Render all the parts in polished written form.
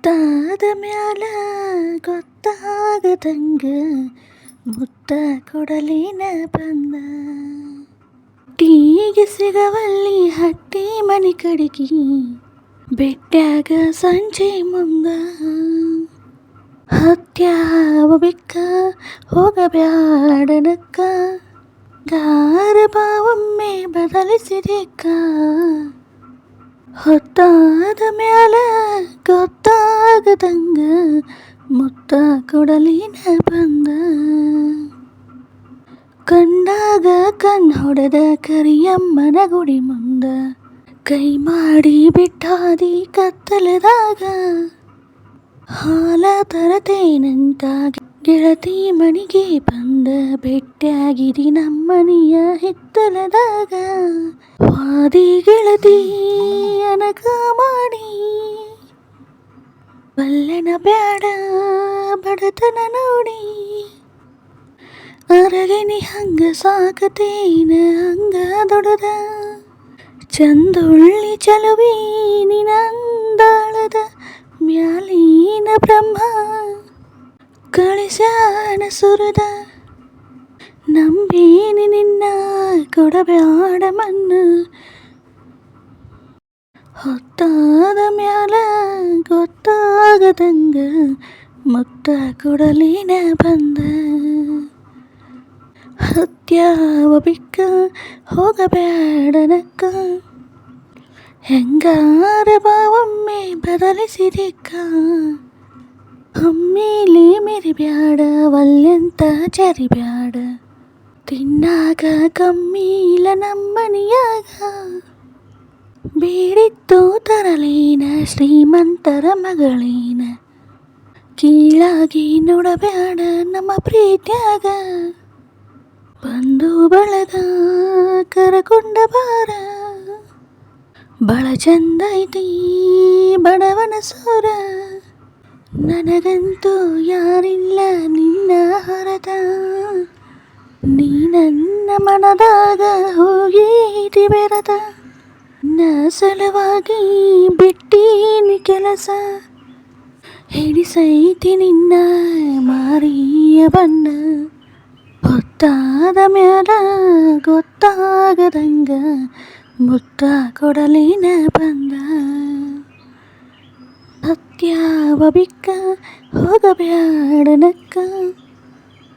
ಹೊತ್ತಾದ ಮ್ಯಾಲ ಗೊತ್ತಾಗದಂಗ ಮುತ್ತ ಕೊಡಲಿನ ಬಂದ. ಟೀಗೆ ಸಿಗವಲ್ಲಿ ಹಟ್ಟಿ ಮನಿ ಕಡಿಗಿ ಬೆಟ್ಟ್ಯಾಗ ಸಂಜೆ ಮುಂದ. ಹತ್ಯಾವ ಬೆಕ್ಕ ಹೋಗಬ್ಯಾಡನಕ್ಕ ಗಾರಬಾವೊಮ್ಮೆ ಬದಲಿಸಿದೆಕ್ಕ. ಹೊತ್ತಾದ ಮ್ಯಾಲ ಗೊತ್ತಾಗದಂಗ ಮುತ್ತ ಕೊಡಲಿನ ಬಂದ. ಕಂಡಾಗ ಕಣ್ ಹೊಡೆದ ಕರಿಯಮ್ಮನ ಗುಡಿ ಮುಂದ ಕೈ ಮಾಡಿ ಬಿಟ್ಟಾದಿ ಕತ್ತಲದಾಗ. ಹಾಲ ತರತೇನಂತ ಗೆಳತಿ ಮನಿಗೆ ಬಂದ ಭೆಟ್ಟ್ಯಾಗಿದಿ ನಮ್ಮನಿಯ ಹಿತ್ತಲದಾಗ. ವಾದಿ ಗೆಳತಿ ಅನಕ ಮಾಡಿ ಬಲ್ಲೆನ ಬ್ಯಾಡ ಬಡತನ ನೋಡಿ. ಅರಗಿನಿ ಹಂಗ ಸಾಕತೇನ ಹಂಗ ದೊಡದ ಚಂದುಳ್ಳಿ ಚಲುವಿ ನಿನಂದಾಳದ. ಮ್ಯಾಲಿನ ಬ್ರಹ್ಮ ಕಳಿಸ್ಯಾನ ಸುರದ ನಂಬೀನಿ ನಿನ್ನ ಕೊಡಬ್ಯಾಡ ಮನ್ನ. ಹೊತ್ತಾದ ಮ್ಯಾಲ ಗೊತ್ತಾಗದಂಗ ಮುತ್ತ ಕೊಡಲಿನ ಬಂದ. ಹತ್ಯಾವ ಬಿಕ್ಕ ಹೋಗಬ್ಯಾಡನಕ್ಕ ಹೆಂಗಾರ ಬಾವೊಮ್ಮೆ ಬದಲಿಸಿದೆಕ್ಕ. ಒಮ್ಮಿಲಿ ಮೆರಿಬ್ಯಾಡ ವಲ್ಲೆಂತ ಚರಿಬ್ಯಾಡ ತಿನ್ನಾಗ ಕಮ್ಮಿಲ ನಮ್ಮನಿಯಾಗ. ಬೇಡಿತ್ತು ತರಲೇನ ಶ್ರೀಮಂತರ ಮಗಳೇನ ಕೀಳಾಗಿ ನೋಡಬ್ಯಾಡ ನಮ್ಮ ಪ್ರೀತ್ಯಾಗ. ಬಂದು ಬಳಗ ಕರಕೊಂಡ ಬಾರ ಬಳ ಚಂದ ಐತಿ ಬಡವನ ಸೂರ. ನನಗಂತೂ ಯಾರಿಲ್ಲ ನಿನ್ನ ಹೊರದ ನೀ ನನ್ನ ಮನದಾಗ ಹೋಗೀತಿ ಬೆರದ. ನ ಸಲುವಾಗಿ ಬಿಟ್ಟೀನಿ ಕೆಲಸ ಹಿಡಿಸೈತಿ ನಿನ್ನ ಮಾರಿಯ ಬಣ್ಣ. ಹೊತ್ತಾದ ಮ್ಯಾಲ ಗೊತ್ತಾಗದಂಗ ಮುತ್ತ ಕೊಡಲಿನ ಬಂದ. ಹತ್ಯಾವ ಬಿಕ್ಕ ಹೋಗಬ್ಯಾಡನಕ್ಕ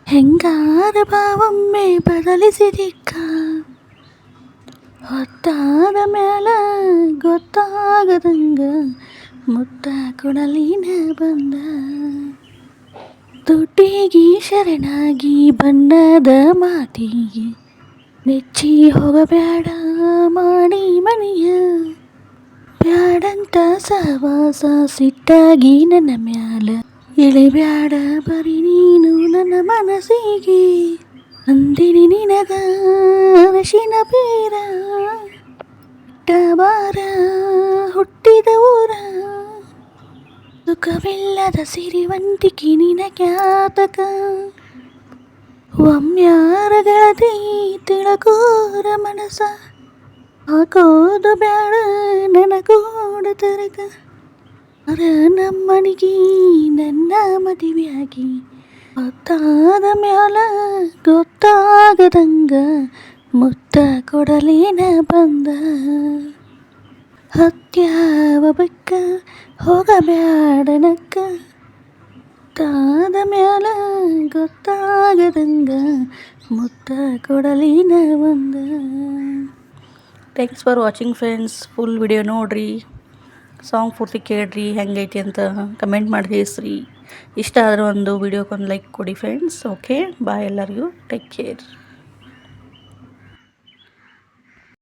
ಹೆಂಗಾರ ಬಾವೊಮ್ಮೆ ಬದಲಿಸಿದಿಕ್ಕ. ಹೊತ್ತಾದ ಮ್ಯಾಲ ಗೊತ್ತಾಗದಂಗ ಮುತ್ತ ಕೊಡಲಿನ ಬಂದ. ತುಟಿಗಿ ಶರಣಾಗಿ ಬಣ್ಣದ ಮಾತಿಗೆ ನೆಚ್ಚಿ ಹೋಗಬ್ಯಾಡ ಮಾಡಿ ಮನಿಯ. ಬ್ಯಾಡಂತ ಸಹವಾಸ ಸಿಟ್ಟಾಗಿ ನನ್ನ ಮ್ಯಾಲ ಇಳಿಬ್ಯಾಡ ಬರೀ ನೀನು ನನ್ನ ಮನಸ್ಸಿಗೆ. ಅಂದಿನಿ ನಿನಗ ಅರಶಿನ ಬೀರ ಬಾರ ಹುಟ್ಟಿದ ಊರ. ಸುಖವಿಲ್ಲದ ಸಿರಿವಂತಿಕೆ ನಿನ ಖ್ಯಾತಕ. ಒಮ್ಮ್ಯಾರ ಗೆಳತಿ ತಿಳಕೋರ ಮನಸ ಹಾಕೋದು ಬ್ಯಾಡ ನನಗೋಡ ತರಕ. ಅರ ನಮ್ಮನಿಗೆ ನನ್ನ ಮದುವೆಯಾಗಿ ಹೊತ್ತಾದ ಮ್ಯಾಲ ಗೊತ್ತಾಗದಂಗ ಮುತ್ತ ಕೊಡಲಿನ ಬಂದ. ಹತ್ಯಾವ ಬೆಕ್ಕ ಹೋಗಬ್ಯಾಡನಕ್ಕ ತಾದ ಮ್ಯಾಲ ಗೊತ್ತಾಗದಂಗ ಮುತ್ತ ಕೊಡಲಿನ ಬಂದ. Thanks for watching friends. Full video ನೋಡ್ರಿ, ಸಾಂಗ್ ಪೂರ್ತಿ ಕೇಳ್ರಿ, ಹೆಂಗೈತಿ ಅಂತ ಕಮೆಂಟ್ ಮಾಡಿ ತಿಳಿಸ್ರಿ. ಇಷ್ಟ ಆದರೆ ಒಂದು ವಿಡಿಯೋಕ್ಕೊಂದು ಲೈಕ್ ಕೊಡಿ ಫ್ರೆಂಡ್ಸ್. ಓಕೆ ಬಾಯ್ ಎಲ್ಲರಿಗೂ, ಟೇಕ್ ಕೇರ್.